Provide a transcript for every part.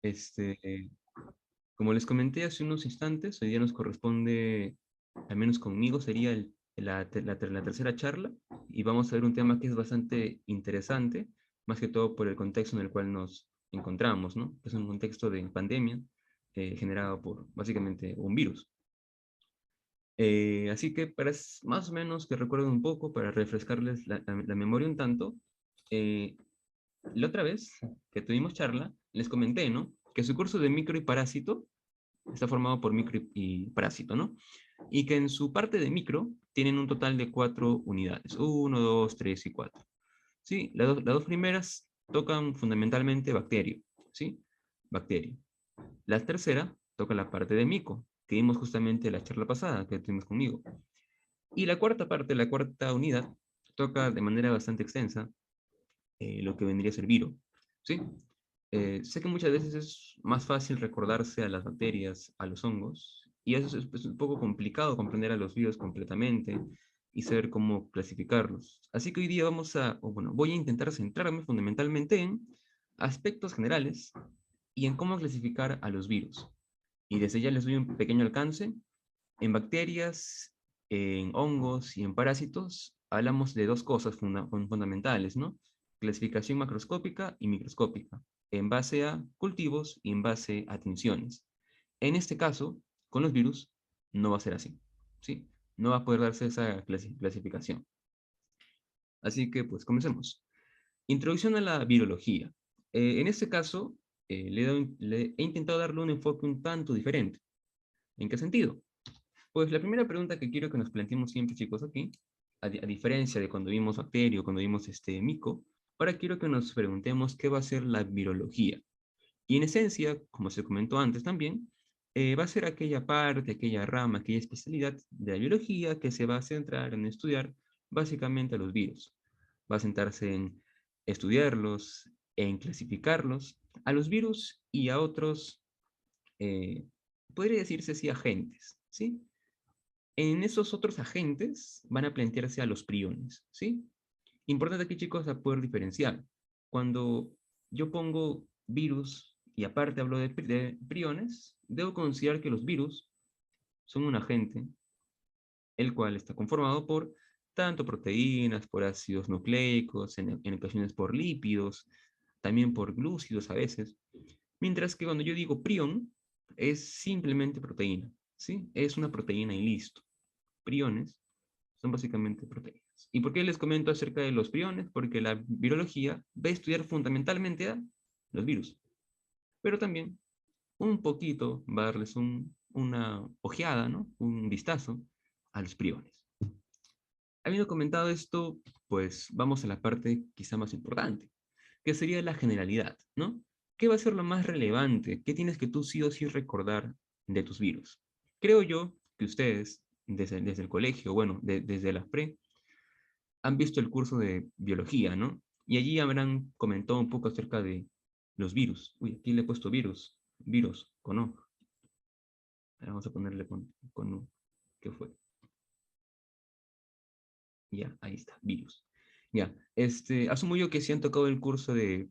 Este, Como les comenté hace unos instantes, hoy día nos corresponde, al menos conmigo, sería la tercera charla y vamos a ver un tema que es bastante interesante, más que todo por el contexto en el cual nos encontramos, ¿no? Es un contexto de pandemia generado por básicamente un virus. Así que para más o menos que recuerden un poco, para refrescarles la memoria un tanto, eh, la otra vez que tuvimos charla, les comenté, ¿no? Que su curso de micro y parásito está formado por micro y parásito, ¿no? Y que en su parte de micro tienen un total de 4 unidades. Uno, dos, tres y cuatro. ¿Sí? Las dos primeras tocan fundamentalmente bacterio, ¿sí? Bacterio. La tercera toca la parte de mico, que vimos justamente la charla pasada que tuvimos conmigo. Y la cuarta parte, la cuarta unidad, toca de manera bastante extensa lo que vendría a ser viro, ¿sí? Sé que muchas veces es más fácil recordarse a las bacterias, a los hongos, y eso es un poco complicado comprender a los virus completamente y saber cómo clasificarlos. Así que hoy día voy a intentar centrarme fundamentalmente en aspectos generales y en cómo clasificar a los virus. Y desde ya les doy un pequeño alcance. En bacterias, en hongos y en parásitos hablamos de dos cosas fundamentales, ¿no? Clasificación macroscópica y microscópica, en base a cultivos y en base a tensiones. En este caso, con los virus, no va a ser así, ¿sí? No va a poder darse esa clasificación. Así que, pues, comencemos. Introducción a la virología. En este caso, le he intentado darle un enfoque un tanto diferente. ¿En qué sentido? Pues la primera pregunta que quiero que nos planteemos siempre, chicos, aquí, a diferencia de cuando vimos bacterio, cuando vimos mico, ahora quiero que nos preguntemos qué va a ser la virología. Y en esencia, como se comentó antes también, va a ser aquella parte, aquella rama, aquella especialidad de la biología que se va a centrar en estudiar básicamente a los virus. Va a centrarse en estudiarlos, en clasificarlos, a los virus y a otros, eh, podría decirse así, agentes, ¿sí? En esos otros agentes van a plantearse a los priones, ¿sí? Importante aquí, chicos, a poder diferenciar. Cuando yo pongo virus y aparte hablo de priones, debo considerar que los virus son un agente, el cual está conformado por tanto proteínas, por ácidos nucleicos, en ocasiones por lípidos, también por glúcidos a veces. Mientras que cuando yo digo prion, es simplemente proteína, ¿sí? Es una proteína y listo. Priones son básicamente proteínas. ¿Y por qué les comento acerca de los priones? Porque la virología va a estudiar fundamentalmente a los virus, pero también un poquito va a darles una ojeada, ¿no? Un vistazo a los priones. Habiendo comentado esto, pues vamos a la parte quizá más importante, que sería la generalidad, ¿no? ¿Qué va a ser lo más relevante? ¿Qué tienes que tú sí o sí recordar de tus virus? Creo yo que ustedes, desde el colegio, bueno, desde la pre, han visto el curso de biología, ¿no? Y allí habrán comentado un poco acerca de los virus. Uy, aquí le he puesto virus, con O. Ahora vamos a ponerle con U. ¿Qué fue? Ya, ahí está, virus. Ya, asumo yo que sí han tocado el curso de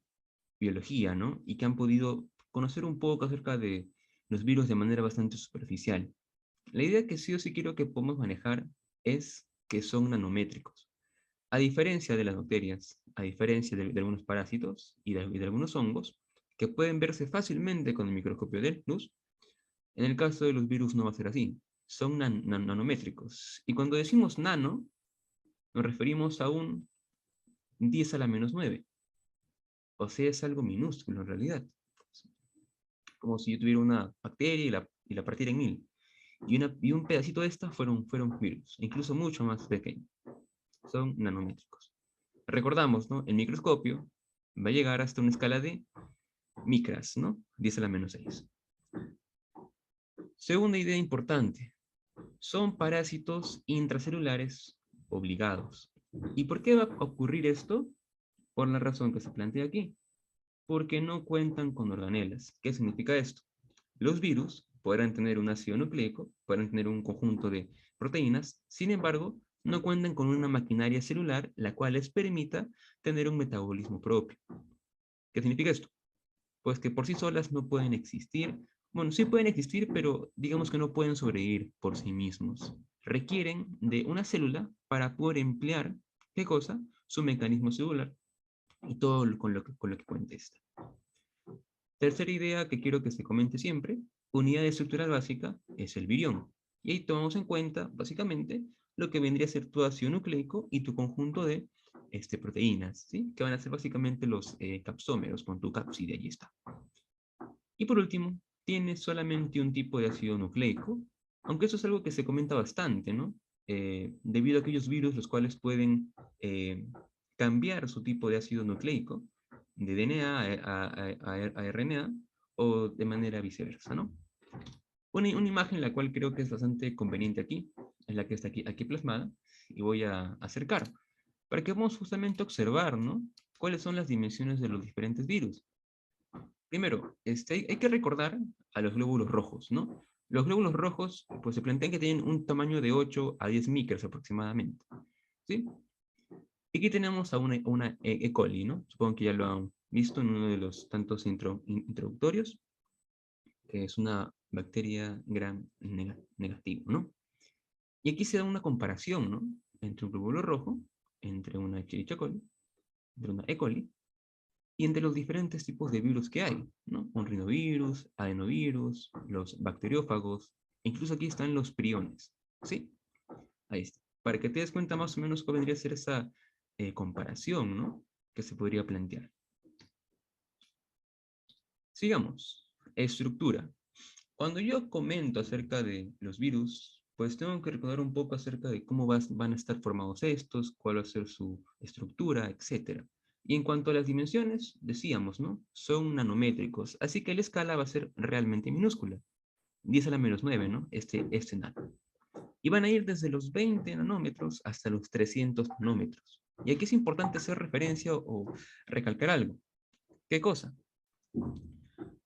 biología, ¿no? Y que han podido conocer un poco acerca de los virus de manera bastante superficial. La idea que sí o sí quiero que podamos manejar es que son nanométricos. A diferencia de las bacterias, a diferencia de algunos parásitos y de algunos hongos, que pueden verse fácilmente con el microscopio de luz, en el caso de los virus no va a ser así. Son nanométricos. Y cuando decimos nano, nos referimos a un 10 a la menos 9. O sea, es algo minúsculo en realidad. Como si yo tuviera una bacteria y la partiera en mil. Y un pedacito de esta fueron virus, incluso mucho más pequeño. Son nanométricos. Recordamos, ¿no? El microscopio va a llegar hasta una escala de micras, ¿no? 10 a la menos 6. Segunda idea importante, son parásitos intracelulares obligados. ¿Y por qué va a ocurrir esto? Por la razón que se plantea aquí. Porque no cuentan con organelas. ¿Qué significa esto? Los virus podrán tener un ácido nucleico, podrán tener un conjunto de proteínas, sin embargo, no cuentan con una maquinaria celular la cual les permita tener un metabolismo propio. ¿Qué significa esto? pues que por sí solas no pueden existir. Bueno, sí pueden existir, pero digamos que no pueden sobrevivir por sí mismos. Requieren de una célula para poder emplear, ¿qué cosa? Su mecanismo celular y todo con lo que cuenta esta. Tercera idea que quiero que se comente siempre, unidad estructural básica, es el virión. Y ahí tomamos en cuenta, básicamente, lo que vendría a ser tu ácido nucleico y tu conjunto de proteínas, ¿sí? Que van a ser básicamente los capsómeros con tu cápside, allí está. Y por último, tiene solamente un tipo de ácido nucleico, aunque eso es algo que se comenta bastante, ¿no? Debido a aquellos virus los cuales pueden cambiar su tipo de ácido nucleico, de DNA a RNA, o de manera viceversa, ¿no? Una imagen la cual creo que es bastante conveniente aquí, es la que está aquí plasmada, y voy a acercar, para que podamos justamente observar, ¿no? Cuáles son las dimensiones de los diferentes virus. Primero, hay que recordar a los glóbulos rojos, ¿no? Los glóbulos rojos, pues se plantean que tienen un tamaño de 8 a 10 micras aproximadamente, ¿sí? Y aquí tenemos a una E. coli, ¿no? Supongo que ya lo han visto en uno de los tantos introductorios, que es una bacteria gram negativo, ¿no? Y aquí se da una comparación, ¿no? Entre un glóbulo rojo, entre una Escherichia coli, entre una E. coli, y entre los diferentes tipos de virus que hay, ¿no? Un rinovirus, adenovirus, los bacteriófagos, incluso aquí están los priones, ¿sí? Ahí está. Para que te des cuenta más o menos cuál vendría a ser esa comparación, ¿no? Que se podría plantear. Sigamos. Estructura. Cuando yo comento acerca de los virus, pues tengo que recordar un poco acerca de cómo van a estar formados estos, cuál va a ser su estructura, etc. Y en cuanto a las dimensiones, decíamos, ¿no? Son nanométricos, así que la escala va a ser realmente minúscula. 10 a la menos 9, ¿no? Este nano. Y van a ir desde los 20 nanómetros hasta los 300 nanómetros. Y aquí es importante hacer referencia o recalcar algo. ¿Qué cosa?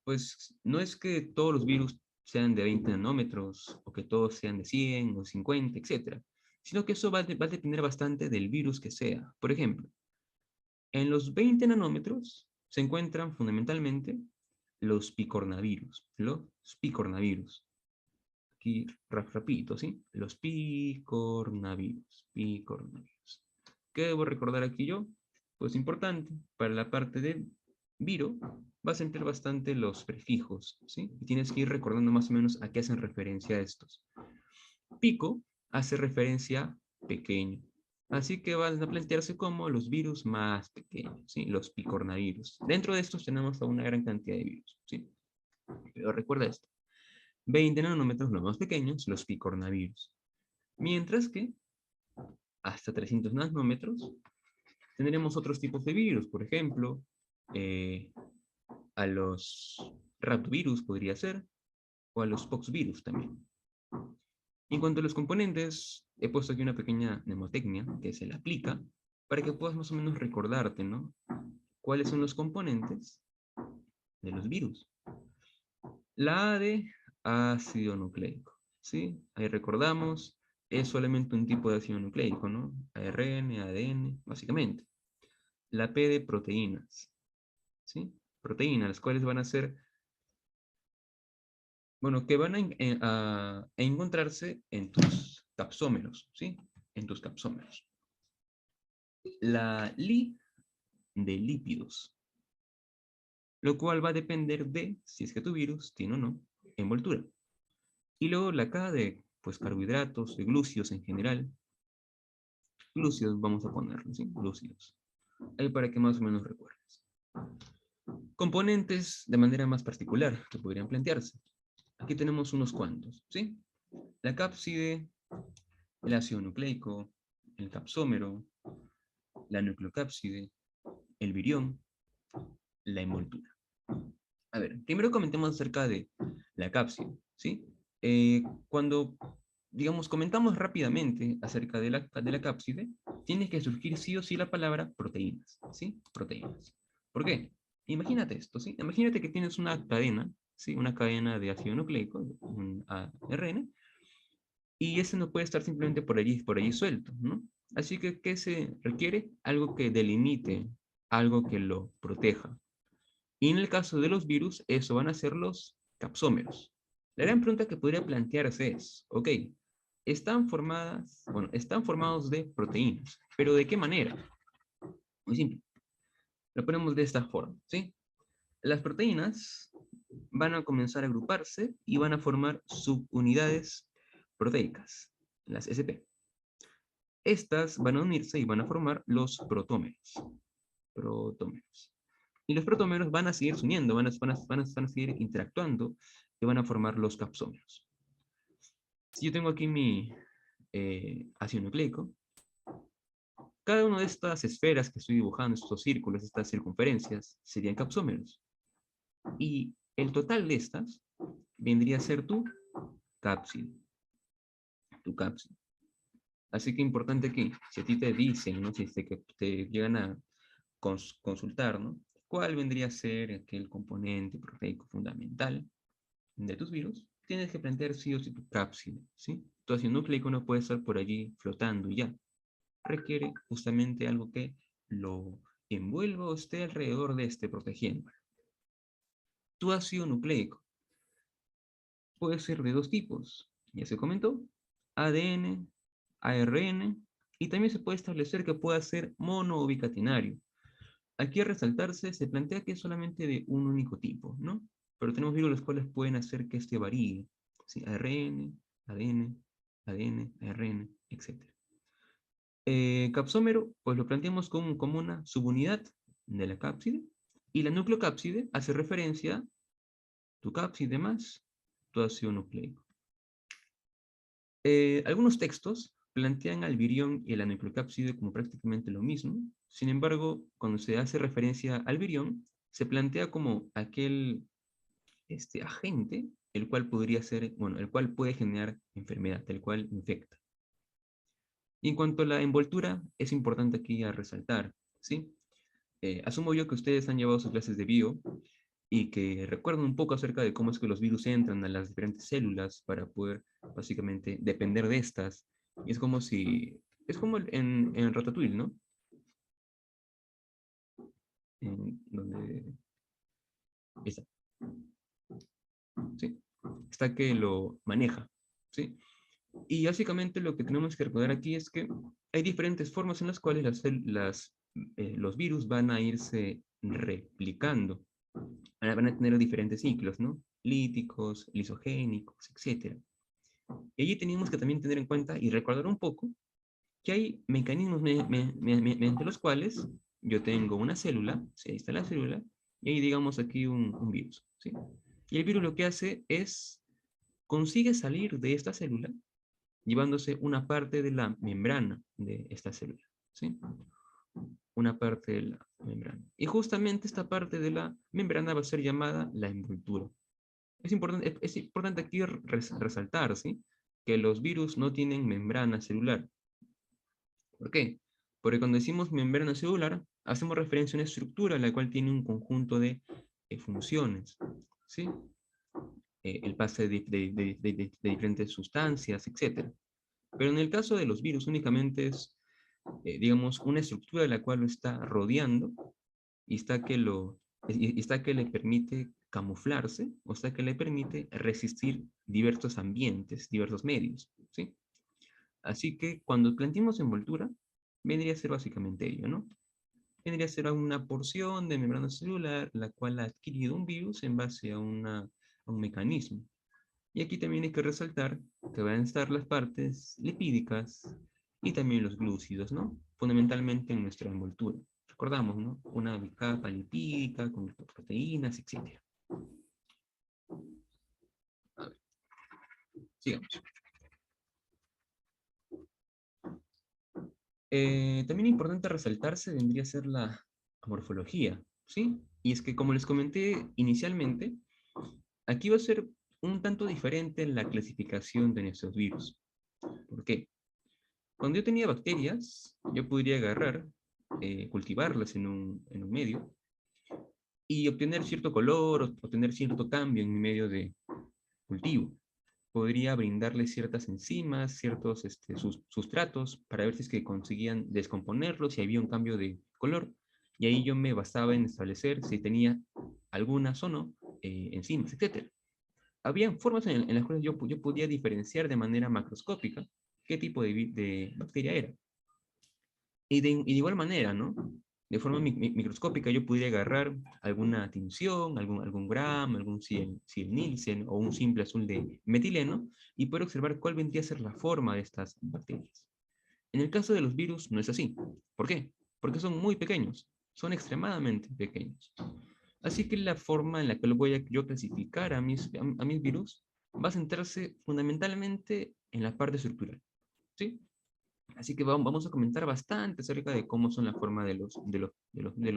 Pues no es que todos los virus sean de 20 nanómetros o que todos sean de 100 o 50, etcétera, sino que eso va a depender bastante del virus que sea. Por ejemplo, en los 20 nanómetros se encuentran fundamentalmente los picornavirus. Los picornavirus. Aquí rapidito, ¿sí? Los picornavirus. Picornavirus. ¿Qué debo recordar aquí yo? Pues importante, para la parte de viro, vas a emplear bastante los prefijos, ¿sí? Y tienes que ir recordando más o menos a qué hacen referencia estos. Pico hace referencia a pequeño. Así que van a plantearse como los virus más pequeños, ¿sí? Los picornavirus. Dentro de estos tenemos a una gran cantidad de virus, ¿sí? Pero recuerda esto. 20 nanómetros los más pequeños, los picornavirus. Mientras que hasta 300 nanómetros tendremos otros tipos de virus, por ejemplo, a los raptovirus podría ser, o a los poxvirus también. En cuanto a los componentes, he puesto aquí una pequeña mnemotecnia que se le aplica para que puedas más o menos recordarte, ¿no? ¿Cuáles son los componentes de los virus? La A de ácido nucleico, ¿sí? Ahí recordamos, es solamente un tipo de ácido nucleico, ¿no? ARN, ADN, básicamente. La P de proteínas, ¿sí? Proteínas, las cuales van a ser, bueno, que van a encontrarse en tus capsómeros, ¿sí? En tus capsómeros. La Li de lípidos, lo cual va a depender de si es que tu virus tiene o no envoltura. Y luego la K de, pues, carbohidratos, de glúcidos en general. Glúcidos vamos a ponerlo, ¿sí? Glúcidos. Ahí para que más o menos recuerdes. Componentes de manera más particular que podrían plantearse. Aquí tenemos unos cuantos, ¿sí? La cápside, el ácido nucleico, el capsómero, la nucleocápside, el virión, la envoltura. A ver, primero comentemos acerca de la cápside, ¿sí? Cuando, digamos, comentamos rápidamente acerca de la cápside, tiene que surgir sí o sí la palabra proteínas, ¿sí? Proteínas. ¿Por qué? Imagínate esto, ¿sí? Imagínate que tienes una cadena, ¿sí? Una cadena de ácido nucleico, un ARN, y ese no puede estar simplemente por allí suelto, ¿no? Así que, ¿qué se requiere? Algo que delimite, algo que lo proteja. Y en el caso de los virus, eso van a ser los capsómeros. La gran pregunta que podría plantearse es, ok, están formados de proteínas, pero ¿de qué manera? Muy simple. Lo ponemos de esta forma, ¿sí? Las proteínas van a comenzar a agruparse y van a formar subunidades proteicas, las SP. Estas van a unirse y van a formar los protómeros. Protómeros. Y los protómeros van a seguir uniendo, van a seguir interactuando y van a formar los capsómeros. Si yo tengo aquí mi ácido nucleico, cada una de estas esferas que estoy dibujando, estos círculos, estas circunferencias, serían capsómeros. Y el total de estas vendría a ser tu cápside. Tu cápside. Así que importante que si a ti te dicen, ¿no? Si te llegan a consultar, ¿no? ¿Cuál vendría a ser aquel componente proteico fundamental de tus virus? Tienes que plantear sí o sí tu cápside, ¿sí? Tu ácido nucleico no puede estar por allí flotando y ya. Requiere justamente algo que lo envuelva o esté alrededor de este protegiendo. Tu ácido nucleico puede ser de dos tipos, ya se comentó, ADN, ARN, y también se puede establecer que pueda ser mono o bicatenario. Aquí a resaltarse, se plantea que es solamente de un único tipo, ¿no? Pero tenemos virus los cuales pueden hacer que este varíe, ¿sí? ARN, ADN, ADN, ARN, etc. Capsómero, pues lo planteamos como una subunidad de la cápside, y la nucleocápside hace referencia a tu cápside más tu ácido nucleico. Algunos textos plantean al virión y a la nucleocápside como prácticamente lo mismo. Sin embargo, cuando se hace referencia al virión, se plantea como aquel agente, el cual podría ser, bueno, el cual puede generar enfermedad, el cual infecta. Y en cuanto a la envoltura, es importante aquí a resaltar, ¿sí? Asumo yo que ustedes han llevado sus clases de bio y que recuerdan un poco acerca de cómo es que los virus entran a las diferentes células para poder básicamente depender de estas. Y es como si, es como en Ratatouille, ¿no? En donde está, ¿sí? Está que lo maneja, ¿sí? Y básicamente lo que tenemos que recordar aquí es que hay diferentes formas en las cuales los virus van a irse replicando. Van a tener diferentes ciclos, ¿no? Líticos, lisogénicos, etc. Y allí tenemos que también tener en cuenta y recordar un poco que hay mecanismos mediante los cuales yo tengo una célula, ¿sí? Ahí está la célula, y hay, digamos, aquí un virus, ¿sí? Y el virus lo que hace es, consigue salir de esta célula llevándose una parte de la membrana de esta célula, ¿sí? Una parte de la membrana. Y justamente esta parte de la membrana va a ser llamada la envoltura. Es importante aquí resaltar, ¿sí? Que los virus no tienen membrana celular. ¿Por qué? Porque cuando decimos membrana celular, hacemos referencia a una estructura la cual tiene un conjunto de funciones, ¿sí? El pase de diferentes sustancias, etc. Pero en el caso de los virus únicamente es, digamos, una estructura de la cual lo está rodeando y está que le permite camuflarse o está que le permite resistir diversos ambientes, diversos medios, ¿sí? Así que cuando planteamos envoltura, vendría a ser básicamente ello, ¿no? Vendría a ser una porción de membrana celular la cual ha adquirido un virus en base a un mecanismo. Y aquí también hay que resaltar que van a estar las partes lipídicas y también los glúcidos, ¿no? Fundamentalmente en nuestra envoltura. Recordamos, ¿no? Una capa lipídica con proteínas, etc. A ver, sigamos. También importante resaltarse vendría a ser la morfología, ¿sí? Y es que como les comenté inicialmente, aquí va a ser un tanto diferente en la clasificación de nuestros virus. ¿Por qué? Cuando yo tenía bacterias, yo podría agarrar, cultivarlas en un medio y obtener cierto color, obtener cierto cambio en mi medio de cultivo. Podría brindarles ciertas enzimas, ciertos sustratos para ver si es que conseguían descomponerlos, si había un cambio de color. Y ahí yo me basaba en establecer si tenía algunas o no enzimas, etcétera. Había formas en las cuales yo podía diferenciar de manera macroscópica qué tipo de bacteria era. Y de igual manera, ¿no? De forma microscópica yo pudiera agarrar alguna tinción, algún Gram, algún Nielsen o un simple azul de metileno y poder observar cuál vendría a ser la forma de estas bacterias. En el caso de los virus no es así. ¿Por qué? Porque son muy pequeños, son extremadamente pequeños. Así que la forma en la que lo voy a yo clasificar a mis virus va a centrarse fundamentalmente en la parte estructural. ¿Sí? Así que vamos a comentar bastante acerca de cómo son la forma de los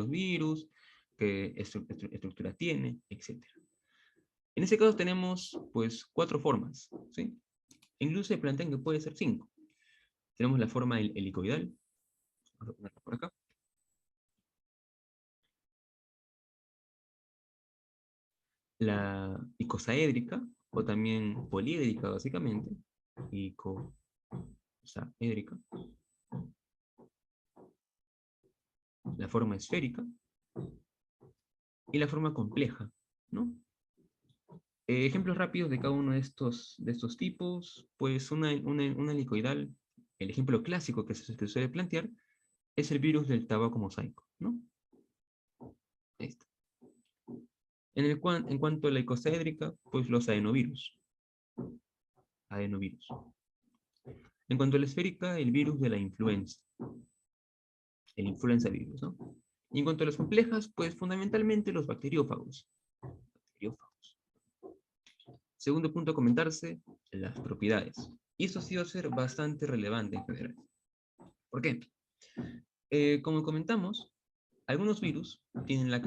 virus, qué estructura tiene, etc. En este caso tenemos pues 4 formas, ¿sí? Incluso se plantean que puede ser 5. Tenemos la forma helicoidal, vamos a ponerla por acá. La icosaédrica, o también poliédrica básicamente, icosaédrica. La forma esférica y la forma compleja, ¿no? Ejemplos rápidos de cada uno de estos tipos, pues una helicoidal, el ejemplo clásico que se suele plantear, es el virus del tabaco mosaico, ¿no? Ahí está. En cuanto a la icosaédrica, pues los adenovirus. En cuanto a la esférica, el virus de la influenza, el influenza virus, ¿no? Y en cuanto a las complejas, pues fundamentalmente los bacteriófagos. Bacteriófagos. Segundo punto a comentarse, las propiedades. Y esto sí va a ser bastante relevante en general. ¿Por qué? Como comentamos, algunos virus tienen la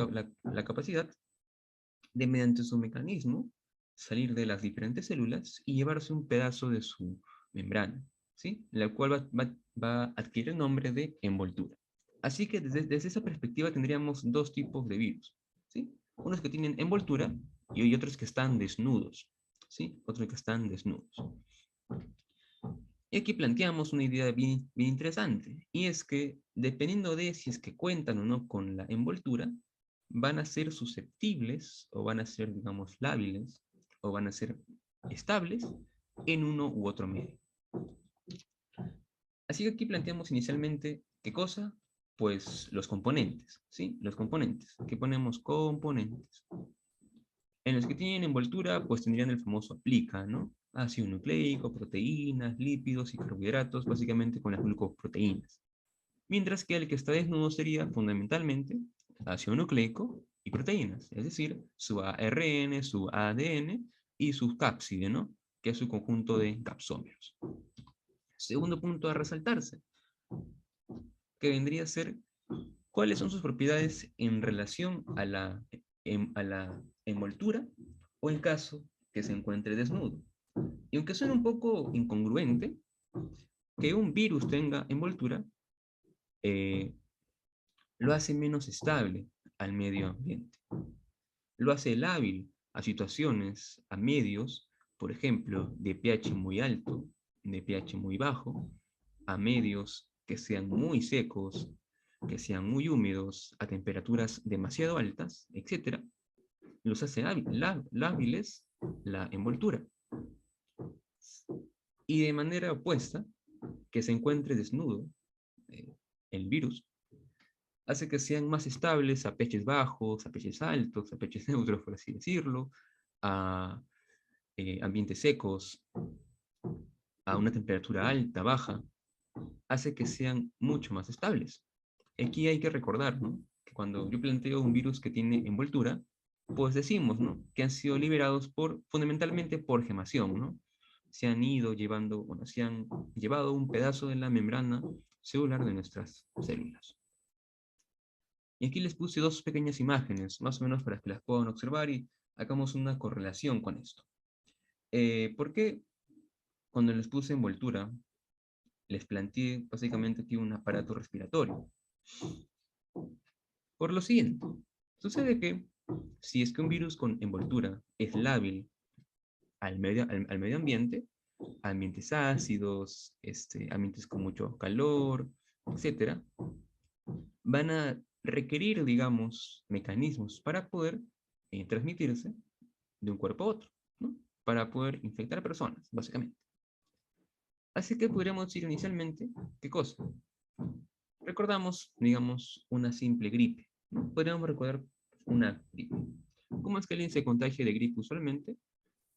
capacidad de, mediante su mecanismo, salir de las diferentes células y llevarse un pedazo de su membrana, ¿sí? La cual va a adquirir el nombre de envoltura. Así que desde esa perspectiva tendríamos 2 tipos de virus, ¿sí? Unos que tienen envoltura y otros que están desnudos, ¿sí? Otros que están desnudos. Y aquí planteamos una idea bien, bien interesante, y es que dependiendo de si es que cuentan o no con la envoltura, van a ser susceptibles o van a ser, digamos, lábiles o van a ser estables en uno u otro medio. Así que aquí planteamos inicialmente, ¿qué cosa? Pues los componentes, ¿sí? Los componentes. ¿Qué ponemos? Componentes. En los que tienen envoltura, pues tendrían el famoso aplica, ¿no? Ácido nucleico, proteínas, lípidos y carbohidratos, básicamente con las glucoproteínas. Mientras que el que está desnudo sería fundamentalmente ácido nucleico y proteínas, es decir, su ARN, su ADN y su cápside, ¿no? Que es su conjunto de capsómeros. Segundo punto a resaltarse, que vendría a ser cuáles son sus propiedades en relación a la envoltura o en caso que se encuentre desnudo. Y aunque suene un poco incongruente, que un virus tenga envoltura eh, lo hace menos estable al medio ambiente. Lo hace lábil a situaciones, a medios, por ejemplo, de pH muy alto, de pH muy bajo, a medios que sean muy secos, que sean muy húmedos, a temperaturas demasiado altas, etc. Los hace lábiles la envoltura. Y de manera opuesta, que se encuentre desnudo eh, el virus, hace que sean más estables a pHs bajos, a pHs altos, a pHs neutros, por así decirlo, a ambientes secos, a una temperatura alta, baja, hace que sean mucho más estables. Aquí hay que recordar, ¿no? Que cuando yo planteo un virus que tiene envoltura, pues decimos, ¿no? Que han sido liberados fundamentalmente por gemación, ¿no? Se han ido llevando, bueno, se han llevado un pedazo de la membrana celular de nuestras células. Y aquí les puse 2 pequeñas imágenes, más o menos para que las puedan observar y hagamos una correlación con esto. ¿Por qué cuando les puse envoltura, les planteé básicamente aquí un aparato respiratorio? Por lo siguiente, sucede que si es que un virus con envoltura es lábil al medio ambiente, ambientes ácidos, ambientes con mucho calor, etcétera, van a requerir, digamos, mecanismos para poder transmitirse de un cuerpo a otro, ¿no? Para poder infectar a personas, básicamente. Así que podríamos decir inicialmente, ¿qué cosa? Recordamos, digamos, una simple gripe, ¿no? Podríamos recordar una gripe. ¿Cómo es que alguien se contagia de gripe usualmente?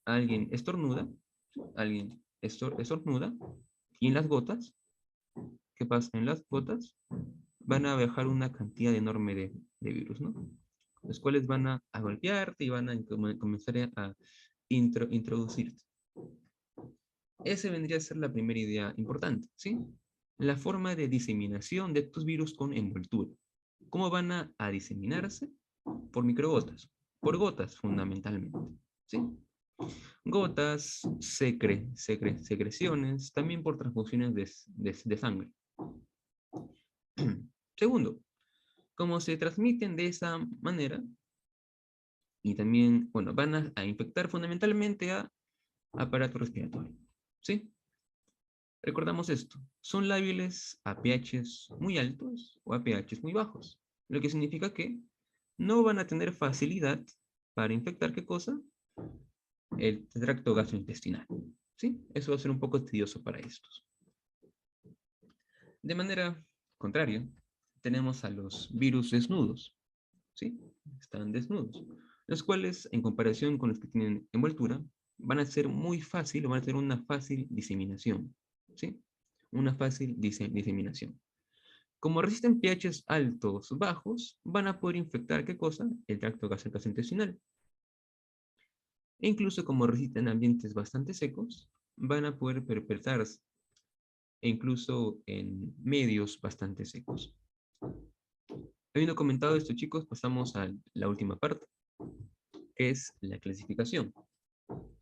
Alguien estornuda, alguien estornuda, y en las gotas, ¿qué pasa? En las gotas van a viajar una cantidad enorme de virus, ¿no? Los cuales van a golpearte y van a comenzar a introducirte. Esa vendría a ser la primera idea importante, ¿sí? La forma de diseminación de estos virus con envoltura. ¿Cómo van a diseminarse? Por microgotas, por gotas fundamentalmente, ¿sí? Gotas, secreciones, también por transfusiones de sangre. Segundo, como se transmiten de esa manera, y también, bueno, van a infectar fundamentalmente a aparato respiratorio, ¿sí? Recordamos esto, son lábiles a pHs muy altos o a pHs muy bajos, lo que significa que no van a tener facilidad para infectar, ¿qué cosa? El tracto gastrointestinal, ¿sí? Eso va a ser un poco tedioso para estos. De manera contraria, tenemos a los virus desnudos, ¿sí? Están desnudos, los cuales, en comparación con los que tienen envoltura, van a ser muy fácil, o van a tener una fácil diseminación, ¿sí? Una fácil diseminación. Como resisten pHs altos, bajos, van a poder infectar, ¿qué cosa? El tracto gastrointestinal. E incluso como resisten ambientes bastante secos, van a poder perpetrarse, e incluso en medios bastante secos. Habiendo comentado esto, chicos, pasamos a la última parte, que es la clasificación,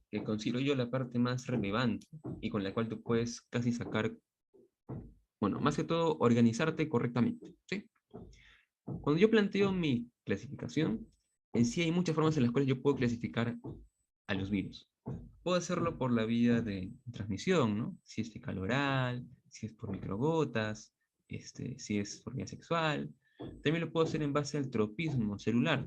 que considero yo la parte más relevante y con la cual tú puedes casi sacar, bueno, más que todo, organizarte correctamente, ¿sí? Cuando yo planteo mi clasificación, en sí hay muchas formas en las cuales yo puedo clasificar a los virus. Puedo hacerlo por la vía de transmisión, ¿no? Si es fecal oral, si es por microgotas, si es por vía sexual. También lo puedo hacer en base al tropismo celular,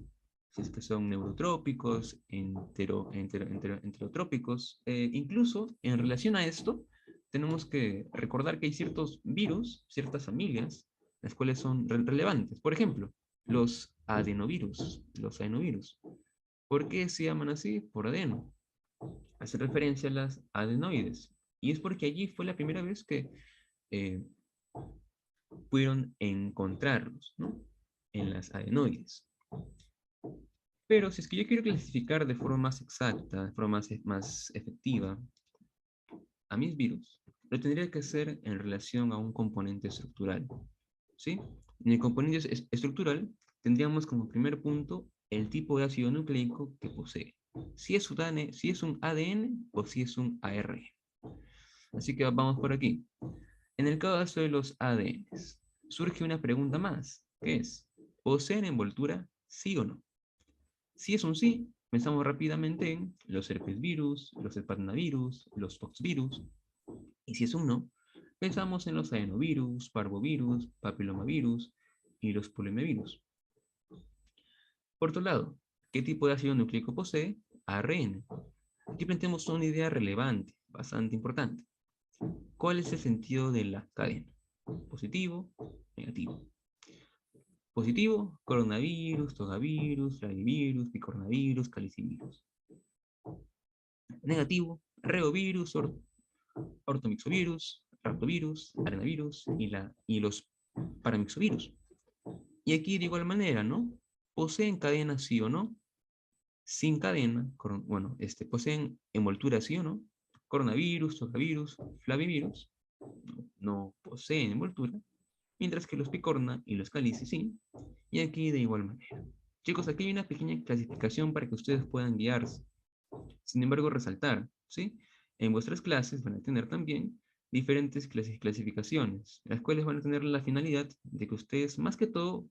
si es que son neurotrópicos, enterotrópicos. Incluso en relación a esto, tenemos que recordar que hay ciertos virus, ciertas familias, las cuales son relevantes. Por ejemplo, los adenovirus. Los adenovirus. ¿Por qué se llaman así? Por adeno. Hace referencia a las adenoides. Y es porque allí fue la primera vez que eh, pudieron encontrarlos, ¿no? En las adenoides. Pero si es que yo quiero clasificar de forma más exacta, de forma más efectiva, a mis virus, lo tendría que hacer en relación a un componente estructural, ¿sí? En el componente estructural tendríamos como primer punto el tipo de ácido nucleico que posee. Si es un ADN o si es un ARN. Así que vamos por aquí. En el caso de los ADNs, surge una pregunta más, que es, ¿poseen envoltura? ¿Sí o no? Si es un sí, pensamos rápidamente en los herpesvirus, los hepatinavirus, los poxvirus. Y si es un no, pensamos en los adenovirus, parvovirus, papilomavirus y los poliomavirus. Por otro lado, ¿qué tipo de ácido nucleico posee? ARN. Aquí planteamos una idea relevante, bastante importante. ¿Cuál es el sentido de la cadena? Positivo, negativo. Positivo, coronavirus, togavirus, flavivirus, picornavirus, calicivirus. Negativo, reovirus, ortomixovirus, raptovirus, arenavirus y los paramixovirus. Y aquí de igual manera, ¿no? ¿Poseen cadena sí o no? Sin cadena, bueno, poseen envoltura sí o no. Coronavirus, togavirus, flavivirus no poseen envoltura, mientras que los picorna y los calici sí, y aquí de igual manera. Chicos, aquí hay una pequeña clasificación para que ustedes puedan guiarse. Sin embargo, resaltar, ¿sí? En vuestras clases van a tener también diferentes clasificaciones, las cuales van a tener la finalidad de que ustedes, más que todo,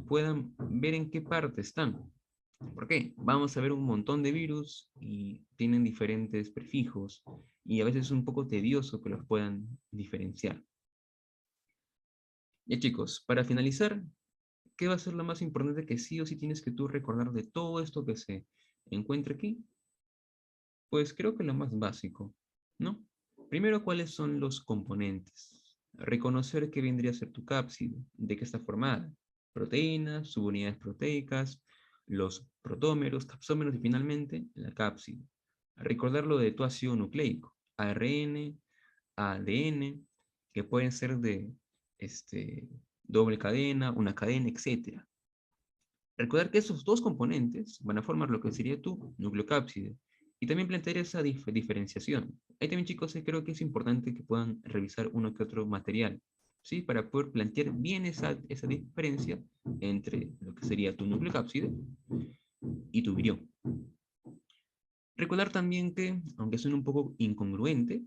puedan ver en qué parte están. ¿Por qué? Vamos a ver un montón de virus y tienen diferentes prefijos y a veces es un poco tedioso que los puedan diferenciar. Ya chicos, para finalizar, ¿qué va a ser lo más importante que sí o sí tienes que tú recordar de todo esto que se encuentra aquí? Pues creo que lo más básico, ¿no? Primero, ¿cuáles son los componentes? Reconocer qué vendría a ser tu cápside, de qué está formada. Proteínas, subunidades proteicas, los protómeros, capsómeros y finalmente la cápside. Recordar lo de tu ácido nucleico, ARN, ADN, que pueden ser de doble cadena, una cadena, etcétera. Recordar que esos dos componentes van a formar lo que sería tu nucleocápside. Y también plantear esa diferenciación. Ahí también, chicos, creo que es importante que puedan revisar uno que otro material, ¿sí? Para poder plantear bien esa diferencia entre lo que sería tu nucleocápside y tu virión. Recordar también que, aunque suene un poco incongruente,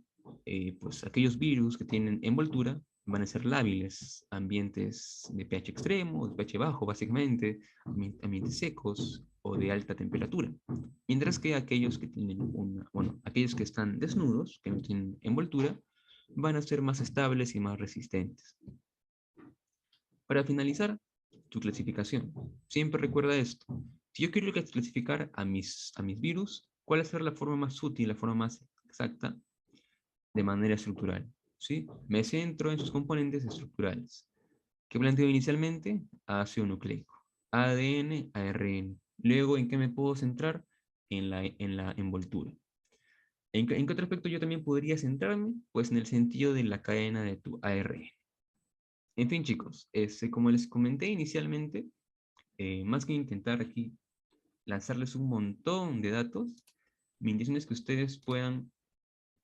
pues aquellos virus que tienen envoltura van a ser lábiles a ambientes de pH extremo, de pH bajo, básicamente, ambientes secos o de alta temperatura. Mientras que aquellos que tienen aquellos que están desnudos, que no tienen envoltura, van a ser más estables y más resistentes. Para finalizar, tu clasificación. Siempre recuerda esto. Si yo quiero clasificar a mis virus, ¿cuál es la forma más útil, la forma más exacta de manera estructural? ¿Sí? Me centro en sus componentes estructurales. ¿Qué planteo inicialmente? Ácido nucleico, ADN, ARN. Luego, ¿en qué me puedo centrar? En la envoltura. ¿En qué otro aspecto yo también podría centrarme? Pues en el sentido de la cadena de tu ARN. En fin, chicos, como les comenté inicialmente, más que intentar aquí lanzarles un montón de datos, mi intención es que ustedes puedan